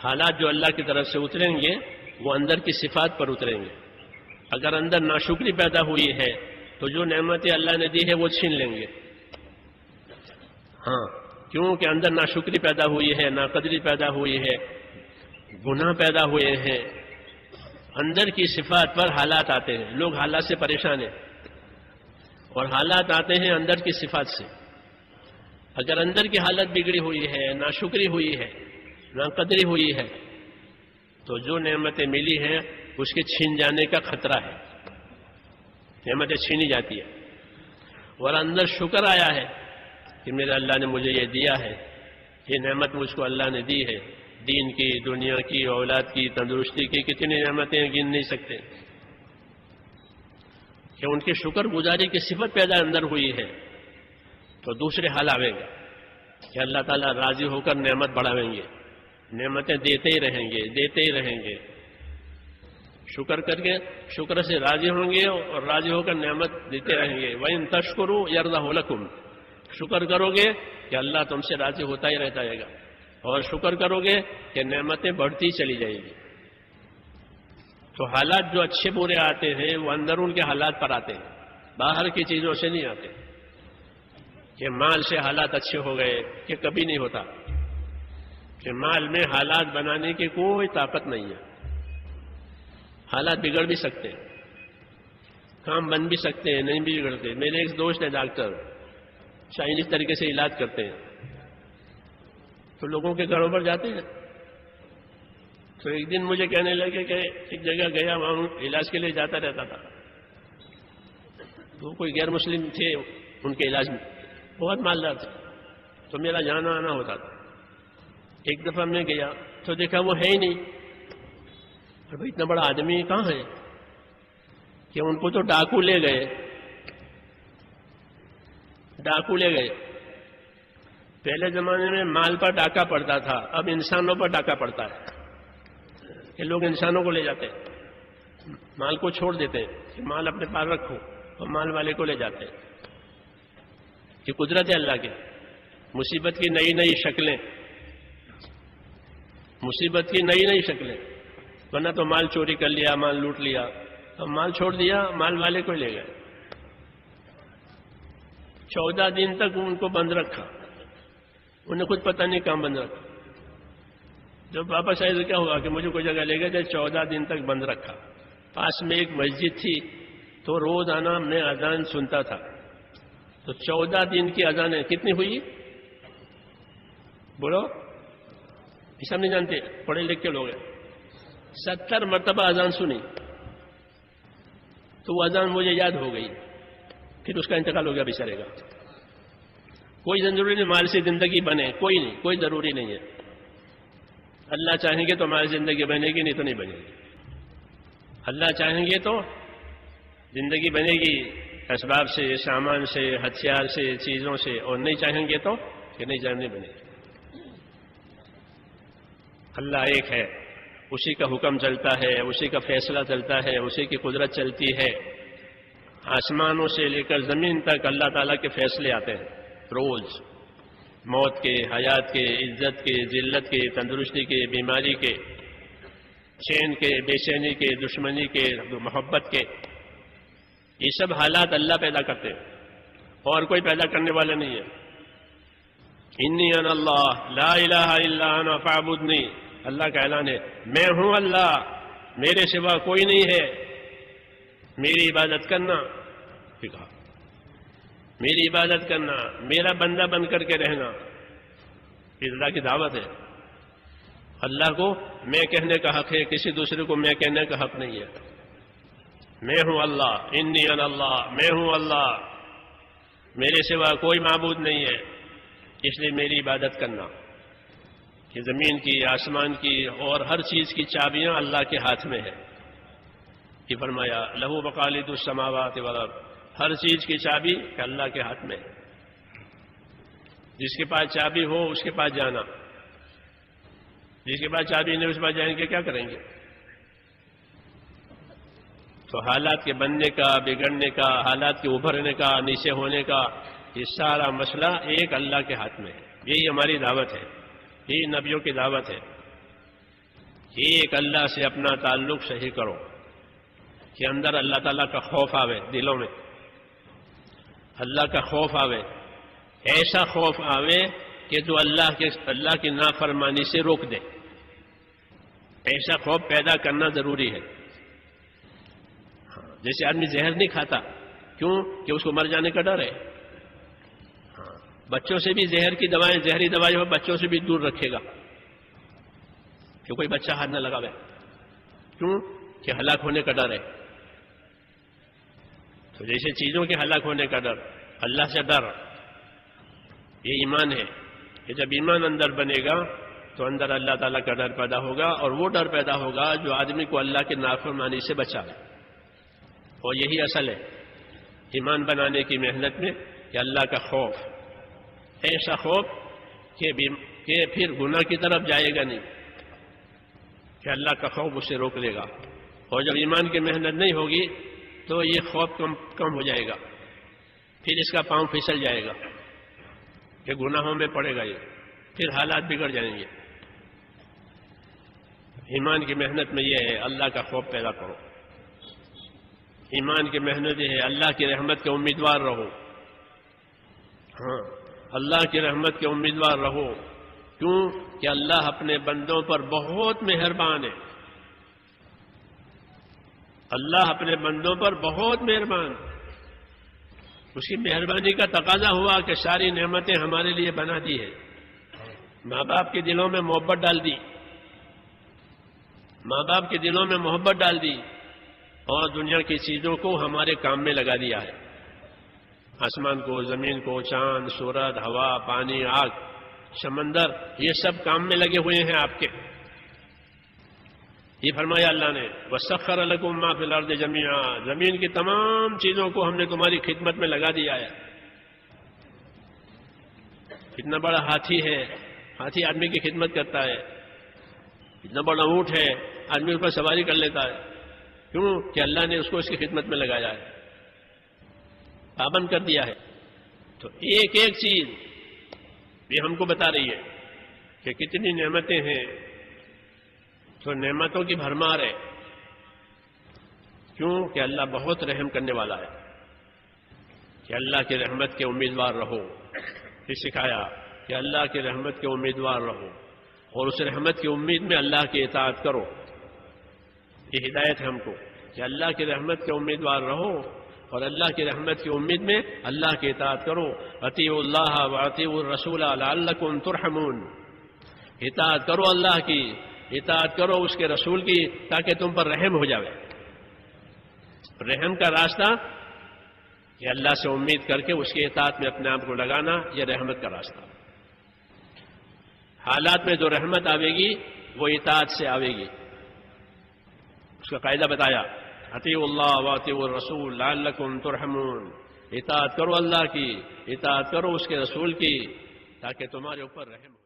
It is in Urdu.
حالات جو اللہ کی طرف سے اتریں گے وہ اندر کی صفات پر اتریں گے. اگر اندر ناشکری پیدا ہوئی ہے تو جو نعمتیں اللہ نے دی ہے وہ چھین لیں گے. ہاں، کیونکہ اندر ناشکری پیدا ہوئی ہے، ناقدری پیدا ہوئی ہے، گناہ پیدا ہوئے ہیں. اندر کی صفات پر حالات آتے ہیں. لوگ حالات سے پریشان ہیں اور حالات آتے ہیں اندر کی صفات سے. اگر اندر کی حالت بگڑی ہوئی ہے، ناشکری ہوئی ہے، ناقدری ہوئی ہے، تو جو نعمتیں ملی ہیں اس کے چھین جانے کا خطرہ ہے. نعمتیں چھینی جاتی ہے. اور اندر شکر آیا ہے کہ میرے اللہ نے مجھے یہ دیا ہے، یہ نعمت مجھ کو اللہ نے دی ہے، دین کی، دنیا کی، اولاد کی، تندرستی کی، کتنی نعمتیں گن نہیں سکتے. کہ ان کی شکر گزاری کی صفت پیدا اندر ہوئی ہے تو دوسرے حال آئیں گے کہ اللہ تعالیٰ راضی ہو کر نعمت بڑھاویں گے، نعمتیں دیتے ہی رہیں گے، دیتے ہی رہیں گے. شکر کر کے شکر سے راضی ہوں گے اور راضی ہو کر نعمت دیتے رہیں گے. وَإِن تَشْكُرُوا يَرْضَهُ لَكُمْ. شکر کرو گے کہ اللہ تم سے راضی ہوتا ہی رہتا ہے گا، اور شکر کرو گے کہ نعمتیں بڑھتی چلی جائیں گی. تو حالات جو اچھے برے آتے ہیں وہ اندرون کے حالات پر آتے ہیں، باہر کی چیزوں سے نہیں آتے. کہ مال سے حالات اچھے ہو گئے، کہ کبھی نہیں ہوتا. کہ مال میں حالات بنانے کی کوئی طاقت نہیں ہے. حالات بگڑ بھی سکتے ہیں، کام بن بھی سکتے ہیں، نہیں بھی بگڑتے. میرے ایک دوست ہے ڈاکٹر، چائنیز طریقے سے علاج کرتے ہیں. تو لوگوں کے گھروں پر جاتے ہیں. تو ایک دن مجھے کہنے لگے کہ ایک جگہ گیا، وہاں علاج کے لیے جاتا رہتا تھا. تو کوئی غیر مسلم تھے، ان کے علاج میں بہت مالدار تھے، تو میرا جانا آنا ہوتا تھا. ایک دفعہ میں گیا تو دیکھا وہ ہے ہی نہیں. بھائی اتنا بڑا آدمی کہاں ہے؟ کہ ان کو تو ڈاکو لے گئے. ڈاکو لے گئے. پہلے زمانے میں مال پر ڈاکہ پڑتا تھا، اب انسانوں پر ڈاکہ پڑتا ہے. کہ لوگ انسانوں کو لے جاتے ہیں، مال کو چھوڑ دیتے ہیں کہ مال اپنے پاس رکھو، اور مال والے کو لے جاتے ہیں. یہ قدرت ہے اللہ کی. مصیبت کی نئی نئی شکلیں، مصیبت کی نئی نئی شکلیں. ورنہ تو مال چوری کر لیا، مال لوٹ لیا، اب مال چھوڑ دیا، مال والے کو لے گئے. 14 دن تک ان کو بند رکھا، انہیں خود پتہ نہیں کہاں بند رکھا. جب واپس آئے تو کیا ہوا کہ مجھے کوئی جگہ لے گئے تھے، 14 دن تک بند رکھا. پاس میں ایک مسجد تھی تو روزانہ میں اذان سنتا تھا. تو 14 دن کی اذانیں کتنی ہوئی؟ بولو، ایسا نہیں جانتے، پڑھے لکھ کے لوگ ہیں. 70 مرتبہ اذان سنی. تو وہ اذان مجھے یاد ہو گئی. پھر اس کا انتقال ہو گیا بیچارے کا. کوئی ضروری نہیں مال سے زندگی بنے، کوئی نہیں، کوئی ضروری نہیں ہے. اللہ چاہیں گے تو ہماری زندگی بنے گی، نہیں تو نہیں بنے گی. اللہ چاہیں گے تو زندگی بنے گی اسباب سے، سامان سے، ہتھیار سے، چیزوں سے، اور نہیں چاہیں گے تو کہ نہیں بنے گی. اللہ ایک ہے، اسی کا حکم چلتا ہے، اسی کا فیصلہ چلتا ہے، اسی کی قدرت چلتی ہے. آسمانوں سے لے کر زمین تک اللہ تعالیٰ کے فیصلے آتے ہیں روز. موت کے، حیات کے، عزت کے، ذلت کے، تندرستی کے، بیماری کے، چین کے، بے چینی کے، دشمنی کے، محبت کے. یہ سب حالات اللہ پیدا کرتے ہیں اور کوئی پیدا کرنے والا نہیں ہے. انی انا اللہ لا الہ الا انا فاعبدنی. اللہ کا اعلان ہے، میں ہوں اللہ، میرے سوا کوئی نہیں ہے، میری عبادت کرنا. کہا میری عبادت کرنا، میرا بندہ بن کر کے رہنا. یہ اللہ کی دعوت ہے. اللہ کو میں کہنے کا حق ہے، کسی دوسرے کو میں کہنے کا حق نہیں ہے. میں ہوں اللہ، انی انا اللہ، میں ہوں اللہ، میرے سوا کوئی معبود نہیں ہے، اس لیے میری عبادت کرنا. کہ زمین کی، آسمان کی اور ہر چیز کی چابیاں اللہ کے ہاتھ میں ہے. یہ فرمایا لہو مقالید السماوات والارض، ہر چیز کی چابی کہ اللہ کے ہاتھ میں ہے. جس کے پاس چابی ہو اس کے پاس جانا، جس کے پاس چابی نہیں اس کے پاس جائیں گے کیا کریں گے؟ تو حالات کے بننے کا، بگڑنے کا، حالات کے ابھرنے کا، نیچے ہونے کا، یہ سارا مسئلہ ایک اللہ کے ہاتھ میں ہے. یہی ہماری دعوت ہے، یہی نبیوں کی دعوت ہے. ایک اللہ سے اپنا تعلق صحیح کرو کہ اندر اللہ تعالیٰ کا خوف آوے، دلوں میں اللہ کا خوف آوے، ایسا خوف آوے کہ جو اللہ کی نافرمانی سے روک دے. ایسا خوف پیدا کرنا ضروری ہے. جیسے آدمی زہر نہیں کھاتا، کیوں؟ کہ اس کو مر جانے کا ڈر ہے. بچوں سے بھی زہر کی دوائیں، زہری دوائیں ہو بچوں سے بھی دور رکھے گا کہ کوئی بچہ ہاتھ نہ لگاوے. کیوں؟ کہ ہلاک ہونے کا ڈر ہے. تو جیسے چیزوں کے ہلاک ہونے کا ڈر، اللہ سے ڈر، یہ ایمان ہے کہ جب ایمان اندر بنے گا تو اندر اللہ تعالیٰ کا ڈر پیدا ہوگا، اور وہ ڈر پیدا ہوگا جو آدمی کو اللہ کے نافرمانی سے بچائے. اور یہی اصل ہے ایمان بنانے کی محنت میں کہ اللہ کا خوف، ایسا خوف کہ پھر گناہ کی طرف جائے گا نہیں، کہ اللہ کا خوف اسے روک لے گا. اور جب ایمان کی محنت نہیں ہوگی تو یہ خوف کم ہو جائے گا، پھر اس کا پاؤں پھسل جائے گا کہ گناہوں میں پڑے گا، یہ پھر حالات بگڑ جائیں گے. ایمان کی محنت میں یہ ہے اللہ کا خوف پیدا کرو. ایمان کی محنت یہ ہے اللہ کی رحمت کے امیدوار رہو. ہاں، اللہ کی رحمت کے امیدوار رہو. کیوں؟ کہ اللہ اپنے بندوں پر بہت مہربان ہے. اللہ اپنے بندوں پر بہت مہربان. اس کی مہربانی کا تقاضا ہوا کہ ساری نعمتیں ہمارے لیے بنا دی ہے. ماں باپ کے دلوں میں محبت ڈال دی، ماں باپ کے دلوں میں محبت ڈال دی، اور دنیا کی چیزوں کو ہمارے کام میں لگا دیا ہے. آسمان کو، زمین کو، چاند، سورج، ہوا، پانی، آگ، سمندر، یہ سب کام میں لگے ہوئے ہیں آپ کے. یہ فرمایا اللہ نے وَسَخَّرَ لَكُم مَّا فِي الْأَرْضِ جَمِيعًا، زمین کی تمام چیزوں کو ہم نے تمہاری خدمت میں لگا دیا ہے. اتنا بڑا ہاتھی ہے، ہاتھی آدمی کی خدمت کرتا ہے. اتنا بڑا اونٹ ہے، آدمی اس پر سواری کر لیتا ہے. کیوں؟ کہ اللہ نے اس کو اس کی خدمت میں لگایا ہے، پابند کر دیا ہے. تو ایک ایک چیز یہ ہم کو بتا رہی ہے کہ کتنی نعمتیں ہیں. تو نعمتوں کی بھرمار ہے. کیوں؟ کہ اللہ بہت رحم کرنے والا ہے. کہ اللہ کی رحمت کے امیدوار رہو. یہ سکھایا کہ اللہ کی رحمت کے امیدوار رہو، اور اس رحمت کی امید میں اللہ کی اطاعت کرو. یہ ہدایت ہے ہم کو کہ اللہ کی رحمت کے امیدوار رہو، اور اللہ کی رحمت کی امید میں اللہ کی اطاعت کرو. اطیعوا اللہ واطیعوا الرسول لعلکم ترحمون. اطاعت کرو اللہ کی، اطاعت کرو اس کے رسول کی، تاکہ تم پر رحم ہو جاوے. رحم کا راستہ کہ اللہ سے امید کر کے اس کی اطاعت میں اپنے آپ کو لگانا، یہ رحمت کا راستہ. حالات میں جو رحمت آوے گی وہ اطاعت سے آوے گی. اس کا قاعدہ بتایا اطیعوا اللہ واطیعوا الرسول لعلکم ترحمون. اطاعت کرو اللہ کی، اطاعت کرو اس کے رسول کی، تاکہ تمہارے اوپر رحم ہو.